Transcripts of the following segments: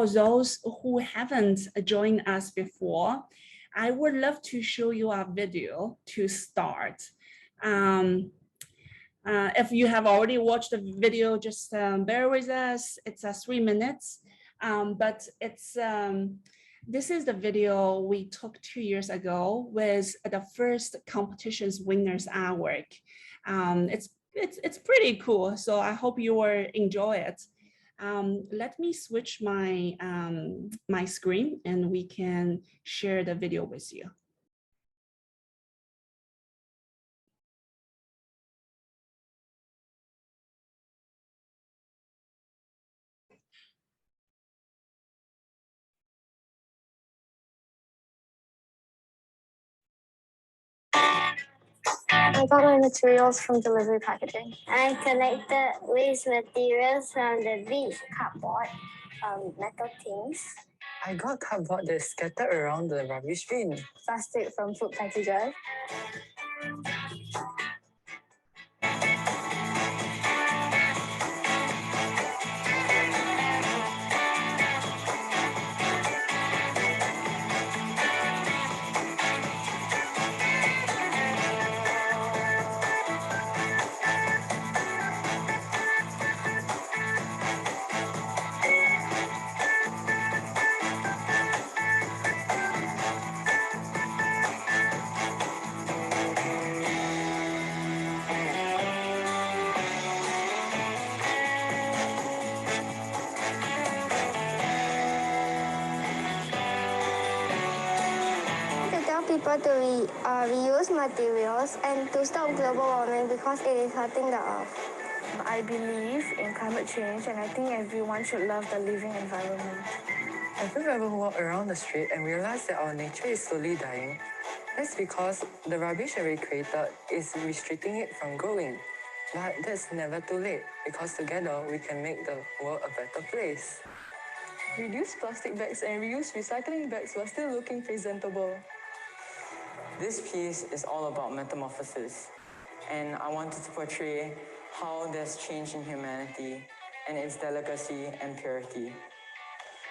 for those who haven't joined us before, I would love to show you a video to start. If you have already watched the video, just bear with us. It's 3 minutes, but it's this is the video we took 2 years ago with the first competition's winners artwork. It's pretty cool, so I hope you will enjoy it. Let me switch my my screen and we can share the video with you. I got my materials from delivery packaging. I collected waste materials from the beach, cardboard, metal things. I got cardboard that's scattered around the rubbish bin. Plastic from food packages. People to reuse materials and to stop global warming because it is hurting the earth. I believe in climate change and I think everyone should love the living environment. Have you ever walked around the street and realized that our nature is slowly dying? That's because the rubbish that we created is restricting it from growing. But that's never too late because together we can make the world a better place. Reduce plastic bags and reuse recycling bags while still looking presentable. This piece is all about metamorphosis, and I wanted to portray how there's change in humanity and its delicacy and purity.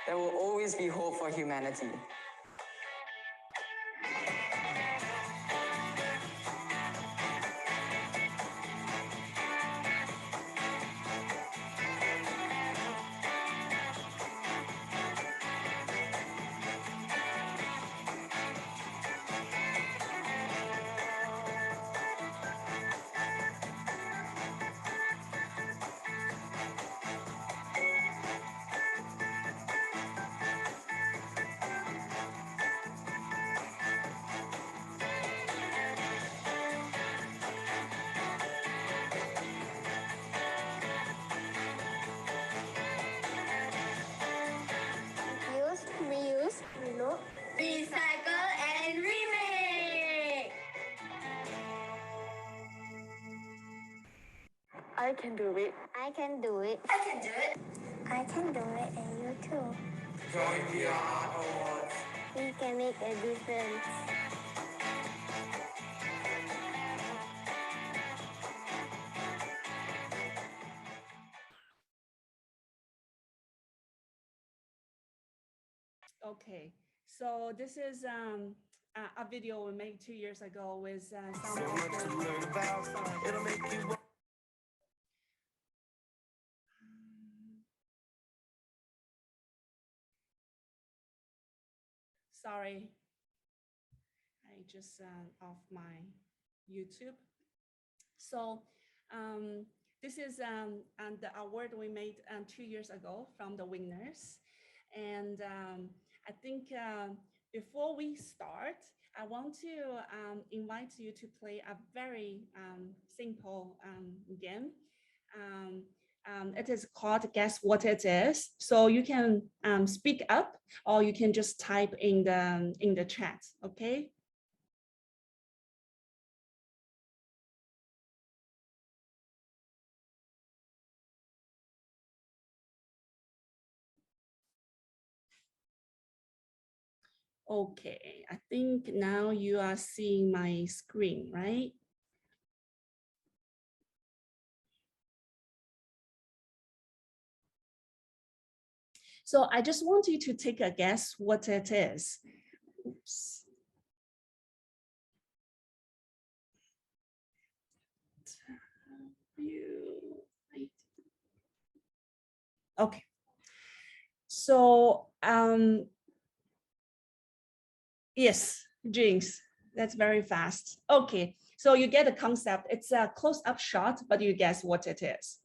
There will always be hope for humanity. Reuse, reload, recycle, and remake. I can do it. I can do it. I can do it. I can do it, and you too. Join ViaRT Awards. We can make a difference. Okay, so this is a video we made 2 years ago with some of the, It'll make you. sorry, I just off my YouTube. So this is the award we made 2 years ago from the winners. And I think before we start, I want to invite you to play a very simple game. It is called Guess What It Is. So you can speak up or you can just type in the chat, okay? Okay, I think now you are seeing my screen, right? So I just want you to take a guess what it is. Oops. Okay. So yes, jinx. That's very fast. Okay, so you get the concept. It's a close-up shot, but you guess what it is.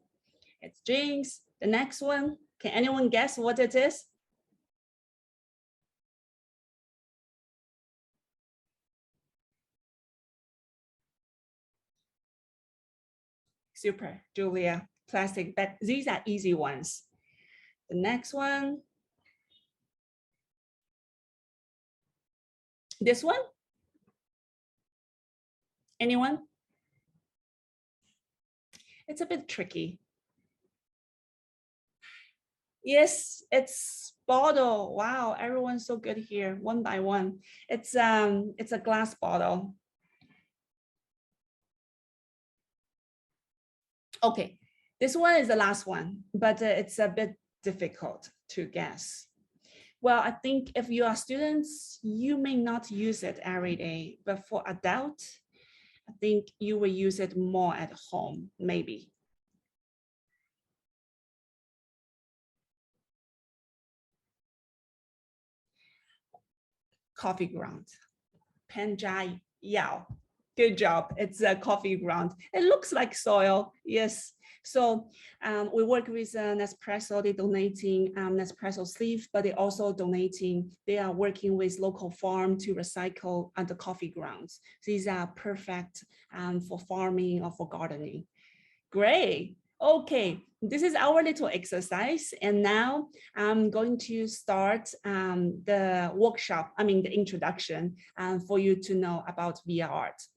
It's jinx. The next one, can anyone guess what it is? Super, Julia. Plastic bag. These are easy ones. The next one. This one? Anyone? It's a bit tricky. Yes, it's bottle. Wow, everyone's so good here, one by one. It's a glass bottle. Okay, this one is the last one, but it's a bit difficult to guess. Well, I think if you are students, you may not use it every day, but for adults, I think you will use it more at home, maybe. Coffee ground. Panjai Yao. Good job. It's a coffee ground. It looks like soil. Yes. So we work with Nespresso. They're donating Nespresso sleeve, but they're also donating. They are working with local farm to recycle the coffee grounds. These are perfect for farming or for gardening. Great. Okay, this is our little exercise. And now I'm going to start the workshop, the introduction for you to know about ViaRT.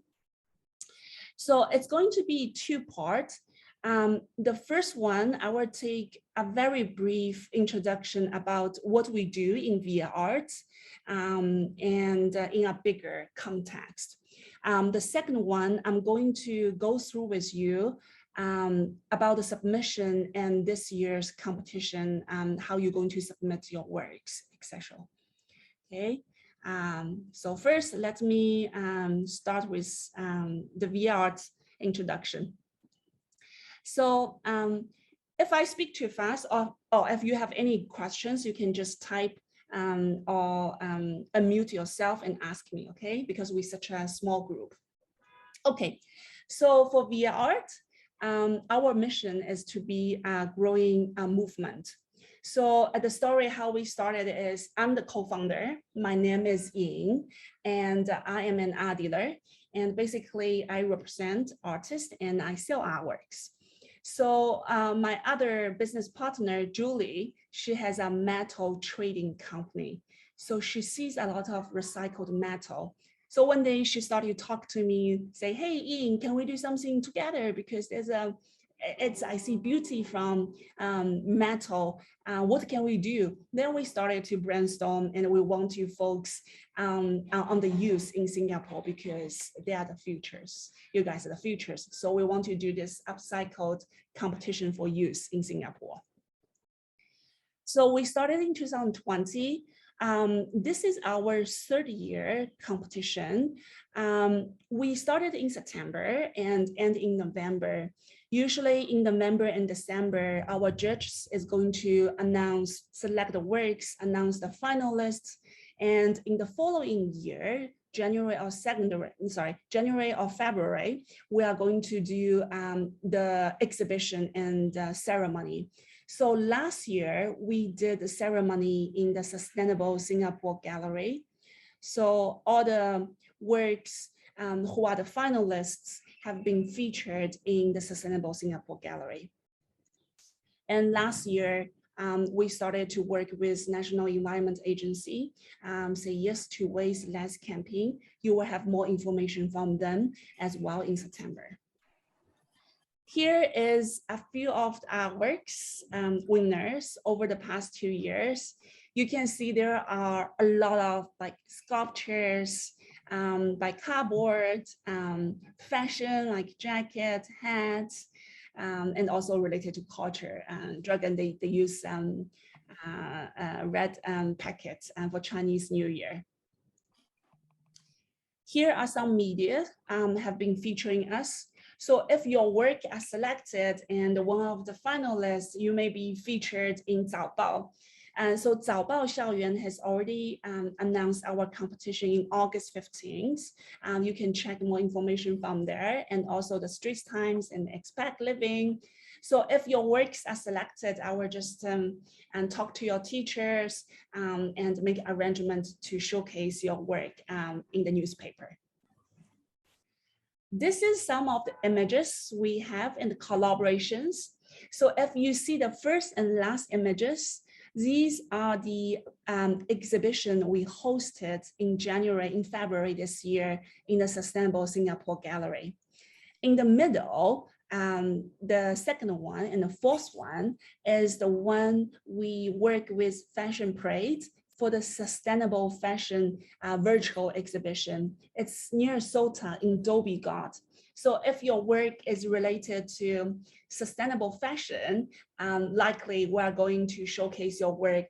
So it's going to be two parts. The first one, I will take a very brief introduction about what we do in ViaRT and in a bigger context. The second one, I'm going to go through with you about the submission and this year's competition, how you're going to submit your works, etc. Okay, so first let me start with the ViaRT introduction. So if I speak too fast or if you have any questions, you can just type or unmute yourself and ask me, okay? Because we're such a small group. Okay, so for ViaRT, our mission is to be a growing movement. So at the story, how we started is I'm the co-founder. My name is Ying, and I am an art dealer. And basically, I represent artists and I sell artworks. So my other business partner, Julie, she has a metal trading company. So she sees a lot of recycled metal. So one day she started to talk to me, say, hey, Ian, can we do something together? Because I see beauty from metal. What can we do? Then we started to brainstorm and we want to focus on the youth in Singapore because they are the futures. You guys are the futures. So we want to do this upcycled competition for youth in Singapore. So we started in 2020. This is our third year competition. We started in September and end in November. Usually in November and December, our judges is going to select the works, announce the finalists, and in the following year, January or February, we are going to do the exhibition and ceremony. So last year, we did the ceremony in the Sustainable Singapore Gallery. So all the works who are the finalists have been featured in the Sustainable Singapore Gallery. And last year, we started to work with National Environment Agency, Say Yes to Waste Less campaign. You will have more information from them as well in September. Here is a few of our works winners over the past 2 years. You can see there are a lot of sculptures by cardboard, fashion like jackets, hats, and also related to culture. Dragon, they use red packets for Chinese New Year. Here are some media have been featuring us. So if your work is selected and one of the finalists, you may be featured in 早报. And so 早报校园 has already announced our competition in August 15th. You can check more information from there, and also the Straits Times and Expat Living. So if your works are selected, I will just and talk to your teachers and make arrangements to showcase your work in the newspaper. This is some of the images we have in the collaborations. So if you see the first and last images, these are the exhibition we hosted in February this year in the Sustainable Singapore Gallery. In the middle, the second one and the fourth one is the one we work with Fashion Parade for the Sustainable Fashion virtual exhibition. It's near SOTA in Dhoby Ghat. So if your work is related to sustainable fashion, likely we're going to showcase your work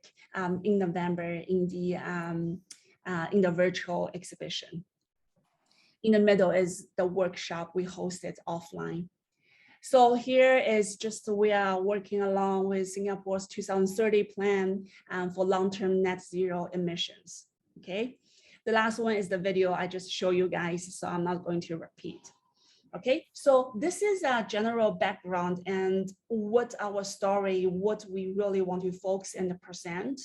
in November in the virtual exhibition. In the middle is the workshop we hosted offline. So here is just we are working along with Singapore's 2030 plan for long-term net zero emissions, okay? The last one is the video I just show you guys, so I'm not going to repeat. Okay, so this is a general background and what our story, what we really want to focus and present.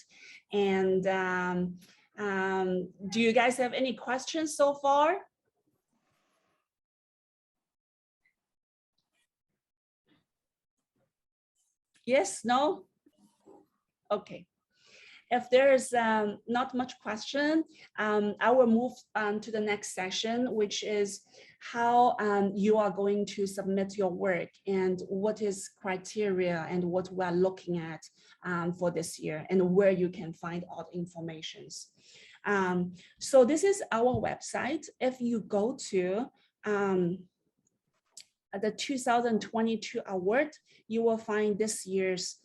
And do you guys have any questions so far? Yes, no? Okay. If there is not much question, I will move on to the next session, which is how you are going to submit your work and what is criteria and what we are looking at for this year and where you can find all the informations. So this is our website. If you go to the 2022 award, you will find this year's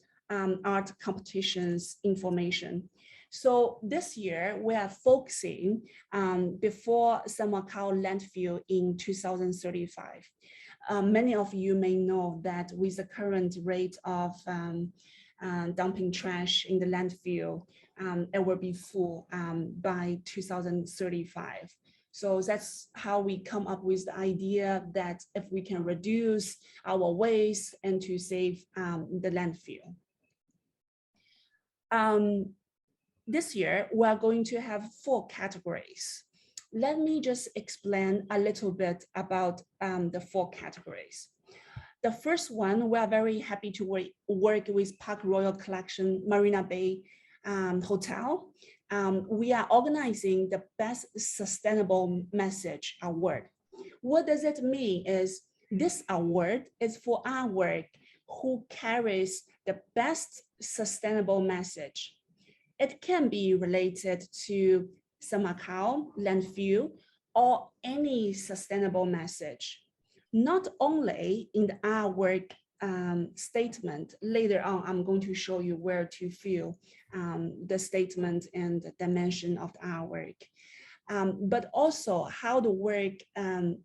art competitions information. So this year we are focusing before Semakau landfill in 2035. Many of you may know that with the current rate of dumping trash in the landfill, it will be full by 2035. So that's how we come up with the idea that if we can reduce our waste and to save the landfill. This year, we are going to have 4 categories. Let me just explain a little bit about the 4 categories. The first one, we are very happy to work with Park Royal Collection Marina Bay Hotel. We are organizing the Best Sustainable Message Award. What does it mean is this award is for our work who carries the best sustainable message. It can be related to Semakau, landfill, or any sustainable message. Not only in the our work statement, later on, I'm going to show you where to fill the statement and the dimension of our work, but also how the work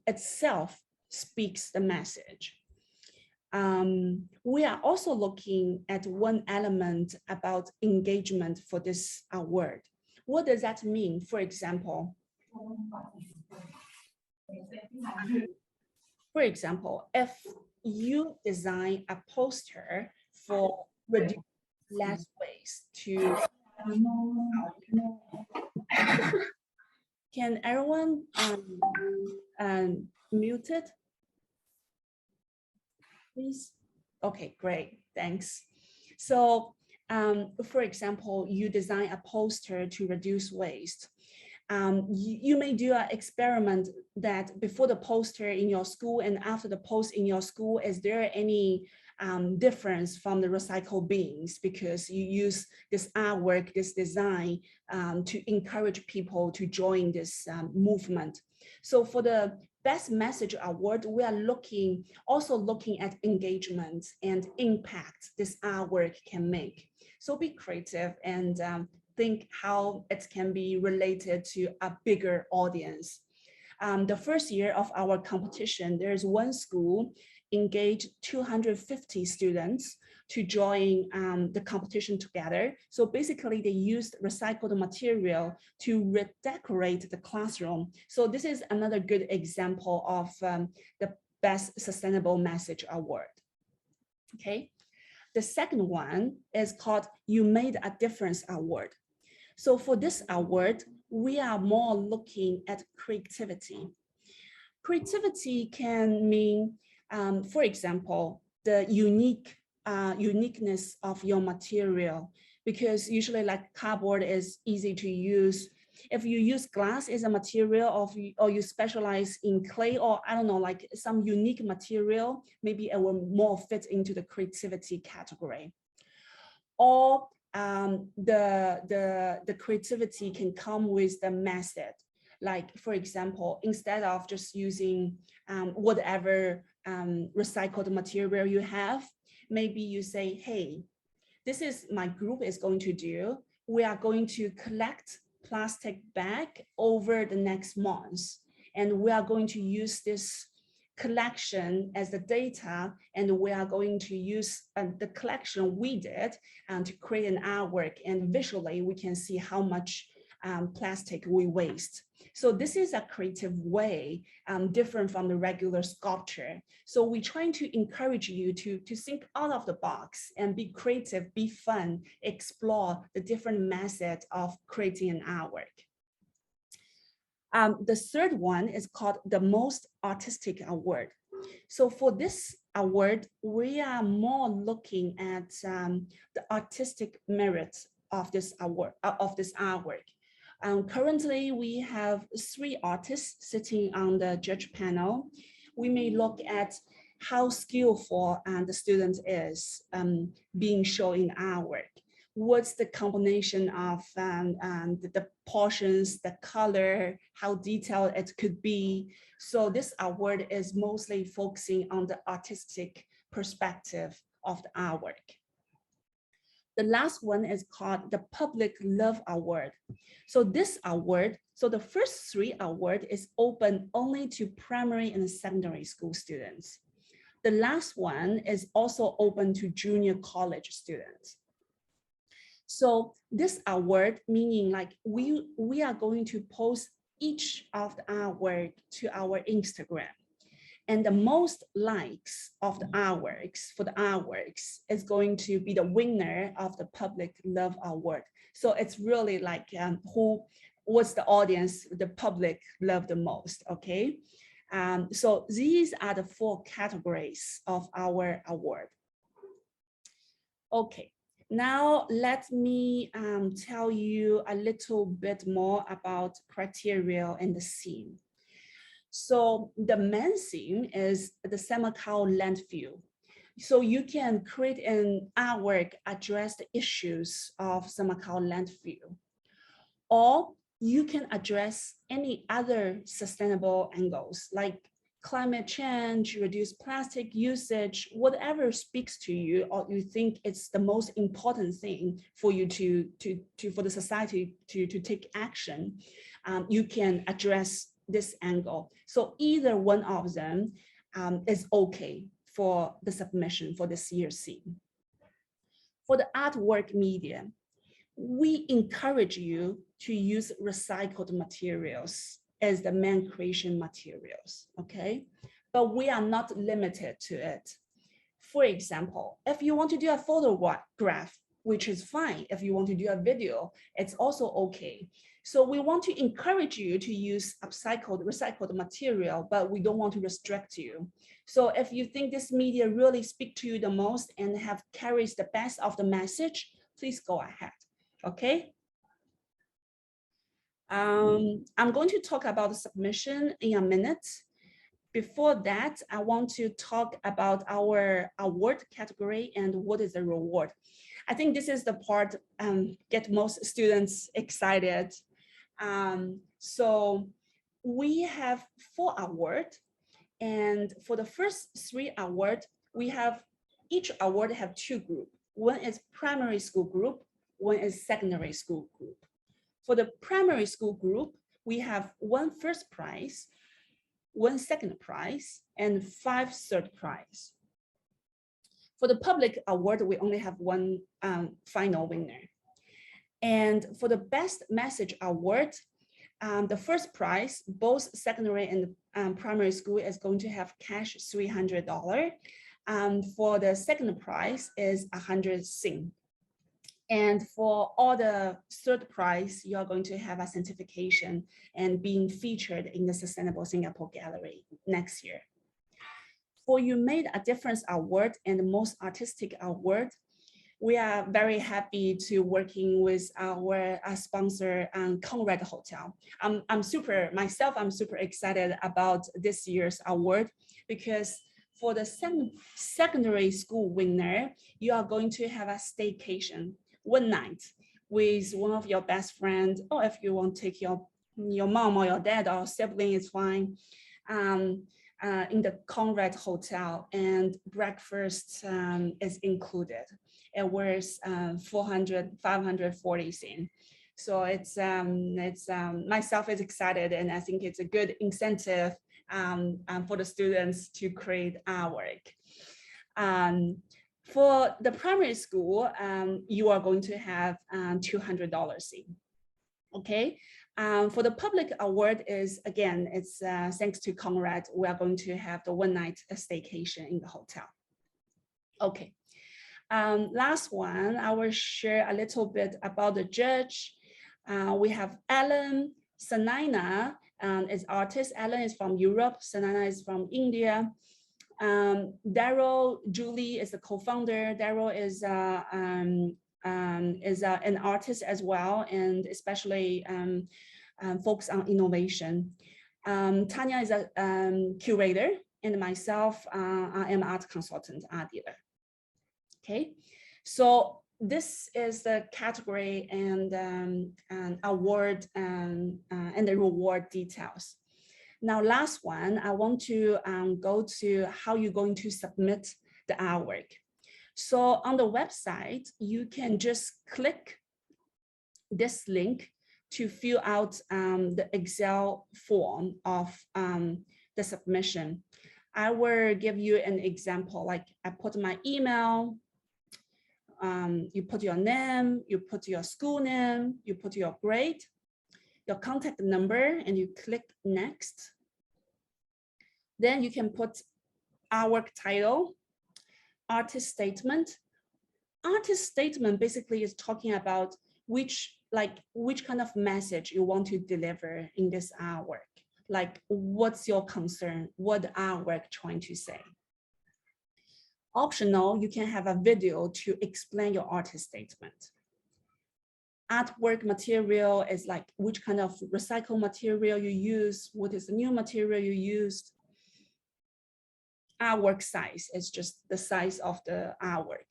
itself speaks the message. We are also looking at one element about engagement for this award. What does that mean? For example, if you design a poster for reduce less waste to can everyone mute it, please? Okay, great, thanks. So for example, you design a poster to reduce waste. You may do an experiment that before the poster in your school and after the post in your school, is there any difference from the recycled bins because you use this artwork, this design to encourage people to join this movement. So for the Best Message Award, we are also looking at engagement and impact this artwork can make. So be creative and think how it can be related to a bigger audience. The first year of our competition, there's one school engaged 250 students to join the competition together. So basically they used recycled material to redecorate the classroom. So this is another good example of the Best Sustainable Message Award. Okay. The second one is called You Made a Difference Award. So for this award, we are more looking at creativity. Creativity can mean, for example, the uniqueness of your material, because usually like cardboard is easy to use. If you use glass as a material or you specialize in clay or I don't know, like some unique material, maybe it will more fit into the creativity category. Or the creativity can come with the method. Like, for example, instead of just using whatever recycled material you have, maybe you say, hey, this is my group is going to do. We are going to collect plastic bag over the next month. And we are going to use this collection as the data, and we are going to use the collection we did to create an artwork, and visually we can see how much plastic we waste. So this is a creative way, different from the regular sculpture. So we're trying to encourage you to think out of the box and be creative, be fun, explore the different methods of creating an artwork. The third one is called the Most Artistic Award. So for this award, we are more looking at the artistic merits of this award, of this artwork. Currently, we have 3 artists sitting on the judge panel. We may look at how skillful the student is being shown in artwork. What's the combination of the portions, the color, how detailed it could be. So this award is mostly focusing on the artistic perspective of the artwork. The last one is called the Public Love Award. So this award, so the first 3 award is open only to primary and secondary school students. The last one is also open to junior college students. So this award, meaning like we are going to post each of the artwork to our Instagram. And the most likes of the artworks for the artworks is going to be the winner of the Public Love Award. So it's really like what's the audience, the public love the most, okay? So these are the 4 categories of our award. Okay, now let me tell you a little bit more about criteria and the theme. So the main theme is the Semakau landfill. So you can create an artwork address the issues of Semakau landfill, or you can address any other sustainable angles like climate change, reduce plastic usage, whatever speaks to you or you think it's the most important thing for you for the society to take action. You can address this angle. So either one of them is okay for the submission for this year's theme. For the artwork media, we encourage you to use recycled materials as the main creation materials, okay? But we are not limited to it. For example, if you want to do a photograph, which is fine. If you want to do a video, it's also okay. So we want to encourage you to use recycled material, but we don't want to restrict you. So if you think this media really speak to you the most and carries the best of the message, please go ahead, okay? I'm going to talk about the submission in a minute, before that, I want to talk about our award category and what is the reward. I think this is the part get most students excited. So we have 4 awards, and for the first 3 awards, we have each award have 2 groups. One is primary school group, one is secondary school group. For the primary school group, we have 1 first prize, 1 second prize, and 5 third prize. For the public award, we only have 1 final winner. And for the best message award, the first prize, both secondary and primary school, is going to have cash $300. For the second prize is 100 Sing. And for all the third prize, you are going to have a certification and being featured in the Sustainable Singapore Gallery next year. For You Made a Difference Award and the Most Artistic Award, we are very happy to working with our sponsor, Conrad Hotel. I'm super excited about this year's award because for the secondary school winner, you are going to have a staycation 1 night with one of your best friends, or if you want to take your mom or your dad or sibling, is fine, in the Conrad Hotel, and breakfast is included. It was 540 Sing. So it's myself is excited, and I think it's a good incentive for the students to create artwork. For the primary school, you are going to have $200 Sing. Okay. For the public award is, again, it's thanks to Conrad, we are going to have the 1 night staycation in the hotel. Okay. Last one, I will share a little bit about the judge. We have Alan, Sanina is artist. Alan is from Europe. Sanina is from India. Daryl, Julie is the co-founder. Daryl is an artist as well, and especially focus on innovation. Tanya is a curator, and myself, I am art consultant, art dealer. Okay, so this is the category and award and the reward details. Now, last one, I want to go to how you're going to submit the artwork. So on the website, you can just click this link to fill out the Excel form of the submission. I will give you an example, like I put my email, you put your name, you put your school name, you put your grade, your contact number, and you click next. Then you can put artwork title, artist statement. Artist statement basically is talking about which kind of message you want to deliver in this artwork. Like, what's your concern? What artwork trying to say? Optional, you can have a video to explain your artist statement. Artwork material is like which kind of recycled material you use, what is the new material you used. Artwork size is just the size of the artwork.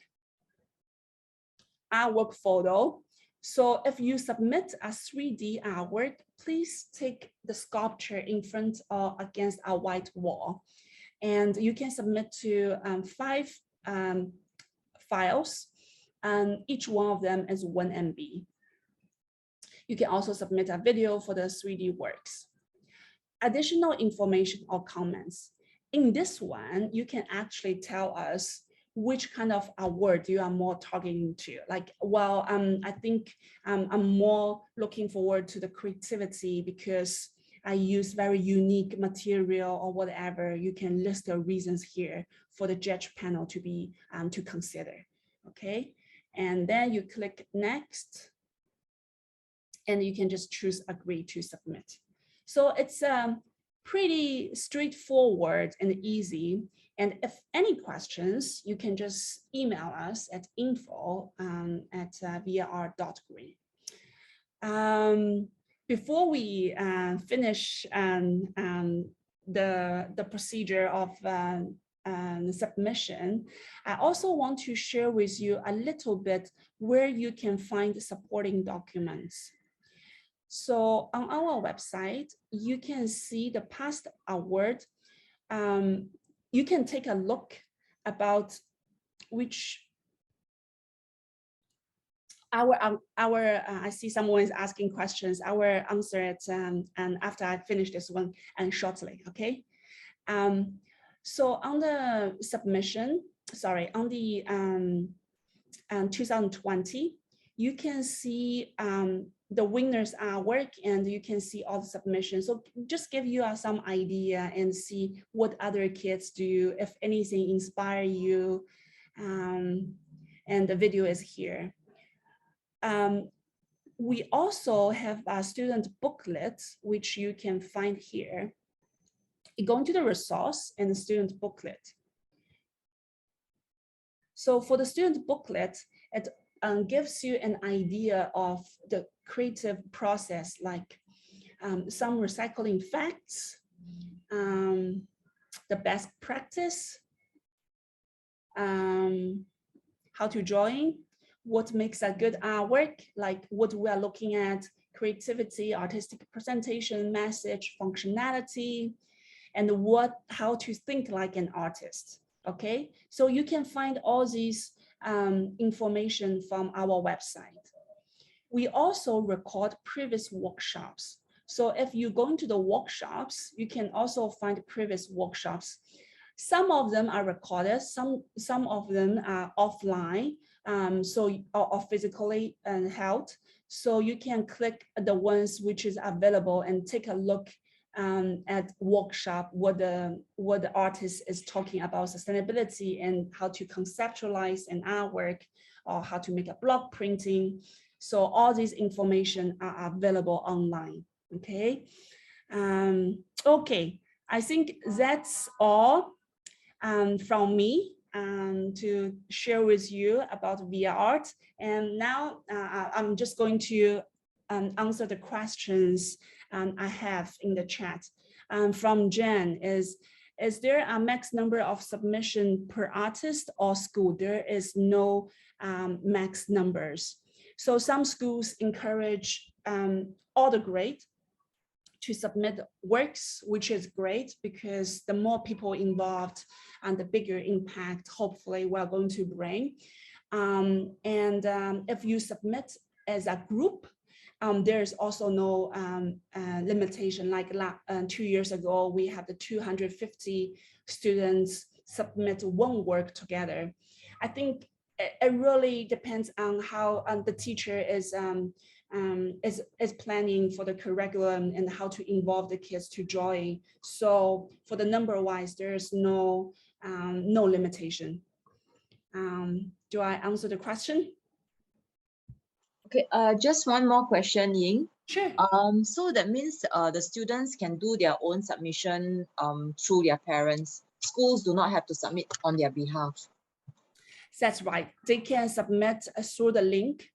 Artwork photo. So if you submit a 3D artwork, please take the sculpture in front or against a white wall. And you can submit to 5 files, and each one of them is 1 MB. You can also submit a video for the 3D works. Additional information or comments. In this one, you can actually tell us which kind of award you are more targeting to. Like, well, I think I'm more looking forward to the creativity because I use very unique material or whatever. You can list the reasons here for the judge panel to be to consider. Okay, and then you click next, and you can just choose agree to submit. So it's pretty straightforward and easy. And if any questions, you can just email us at info@viart.green. Before we finish the procedure of submission, I also want to share with you a little bit where you can find supporting documents. So on our website, you can see the past award. You can take a look about which I see someone is asking questions. I will answer it and after I finish this one and shortly, okay? So on the submission, sorry, on the 2020, you can see the winners artwork and you can see all the submissions. So just give you some idea and see what other kids do, if anything inspire you. And the video is here. We also have a student booklet, which you can find here. You go into the resource and the student booklet. So for the student booklet, it gives you an idea of the creative process, like some recycling facts, the best practice, how to drawing, what makes a good artwork, like what we are looking at, creativity, artistic presentation, message, functionality, and how to think like an artist, okay? So you can find all these information from our website. We also record previous workshops. So if you go into the workshops, you can also find previous workshops. Some of them are recorded, some of them are offline, or physically held. So you can click the ones which is available and take a look at workshop, what the artist is talking about sustainability and how to conceptualize an artwork or how to make a block printing. So all these information are available online, okay? Okay, I think that's all from me to share with you about ViaRT. And now I'm just going to answer the questions I have in the chat. From Jen is there a max number of submission per artist or school? There is no max numbers. So some schools encourage all the grade to submit works, which is great because the more people involved and the bigger impact, hopefully we're going to bring. If you submit as a group, there's also no limitation. Like 2 years ago, we had the 250 students submit one work together. I think it really depends on how the teacher is planning for the curriculum and how to involve the kids to drawing. So for the number wise, there's no limitation. Do I answer the question? Okay, just one more question, Ying. Sure. So that means the students can do their own submission through their parents. Schools do not have to submit on their behalf. That's right. They can submit through the link.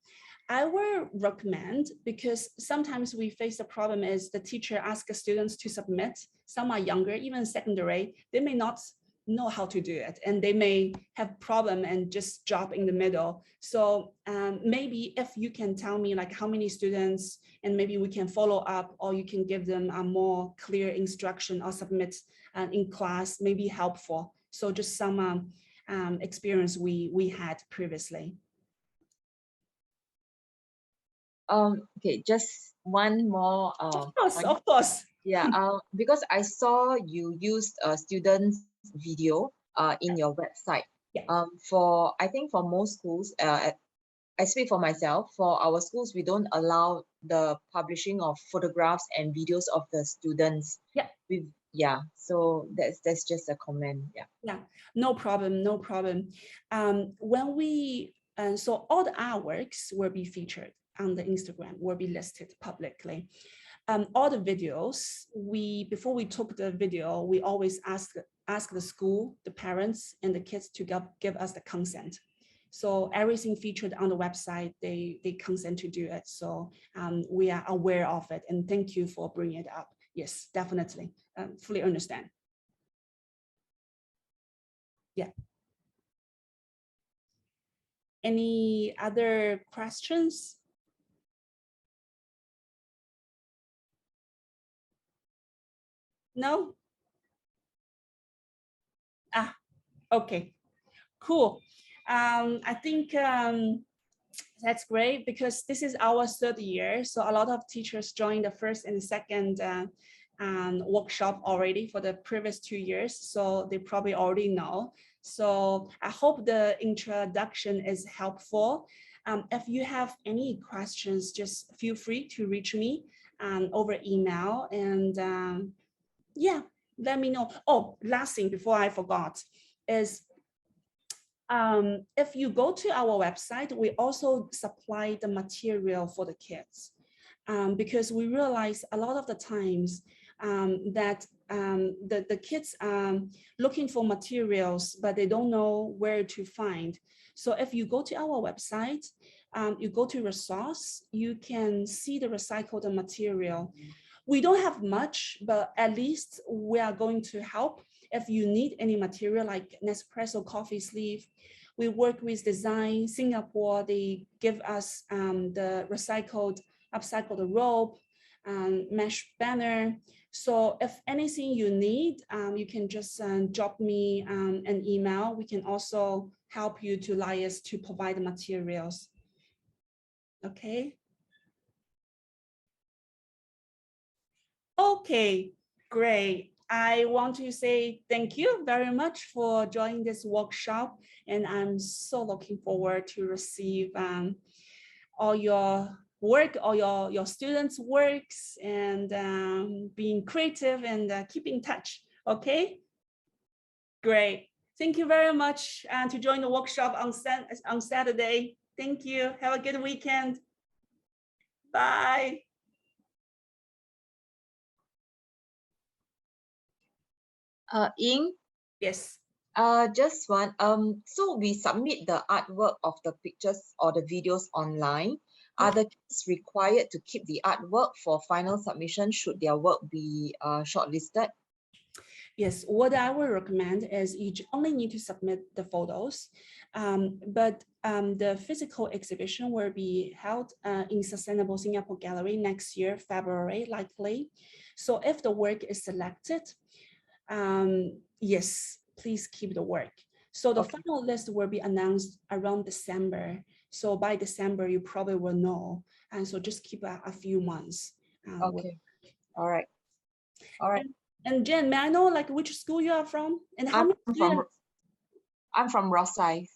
I will recommend, because sometimes we face the problem is the teacher asks students to submit. Some are younger, even secondary, they may not know how to do it and they may have problem and just drop in the middle. So maybe if you can tell me like how many students and maybe we can follow up, or you can give them a more clear instruction or submit in class, may be helpful. So just some experience we had previously. Okay, just one more. Of course. Yeah, because I saw you used a student's video in your website. Yeah. I think for most schools, I speak for myself, for our schools, we don't allow the publishing of photographs and videos of the students. Yeah. So that's just a comment. Yeah, no problem. When we so all the artworks will be featured on the Instagram, will be listed publicly. All the videos, before we took the video, we always ask the school, the parents, and the kids to give us the consent. So everything featured on the website, they consent to do it. So we are aware of it, and thank you for bringing it up. Yes, definitely. Fully understand. Yeah. Any other questions? No? Ah, okay, cool. I think that's great because this is our third year. So a lot of teachers joined the first and second workshop already for the previous 2 years. So they probably already know. So I hope the introduction is helpful. If you have any questions, just feel free to reach me over email and yeah, let me know. Oh, last thing before I forgot is if you go to our website, we also supply the material for the kids because we realize a lot of the times that the kids are looking for materials, but they don't know where to find. So if you go to our website, you go to resource, you can see the recycled material. We don't have much, but at least we are going to help. If you need any material like Nespresso coffee sleeve, we work with Design Singapore. They give us the upcycled rope, mesh banner. So if anything you need, you can just drop me an email. We can also help you to liaise to provide the materials. Okay. Okay, great. I want to say thank you very much for joining this workshop, and I'm so looking forward to receive all your work, all your students' works, and being creative and keep in touch. Okay, great. Thank you very much to join the workshop on Saturday. Thank you. Have a good weekend. Bye. Ying, Yes. just one. So we submit the artwork of the pictures or the videos online. Are the kids required to keep the artwork for final submission should their work be shortlisted? Yes, what I would recommend is you only need to submit the photos, but the physical exhibition will be held in Sustainable Singapore Gallery next year, February, likely. So if the work is selected, yes, please keep the work. So the final list will be announced around December. So by December, you probably will know. And so just keep a few months. Okay, all right, all right. And Jen, may I know like which school you are from and how many students? I'm from Rosyth.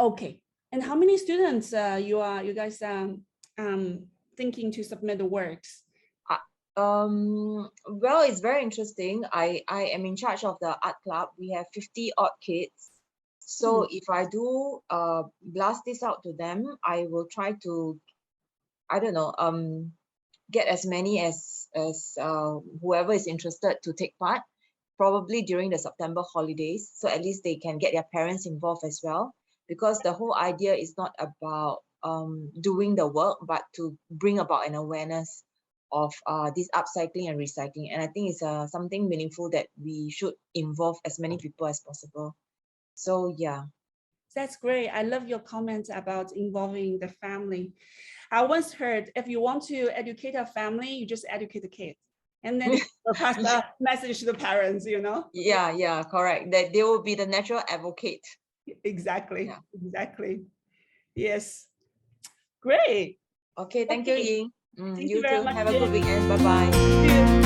Okay, and how many students you guys thinking to submit the works? Well, it's very interesting. I am in charge of the art club. We have 50 odd kids. So if I do blast this out to them, I will try to, I don't know, get as many as whoever is interested to take part, probably during the September holidays. So at least they can get their parents involved as well, because the whole idea is not about doing the work, but to bring about an awareness of this upcycling and recycling. And I think it's something meaningful that we should involve as many people as possible. So yeah. That's great. I love your comments about involving the family. I once heard if you want to educate a family, you just educate the kids. And then pass the message to the parents, you know? Yeah, correct. That they will be the natural advocate. Exactly, exactly. Yes. Great. Okay, thank you, Ying. Thank You you very too. much, Have a Jim. good weekend. Bye-bye.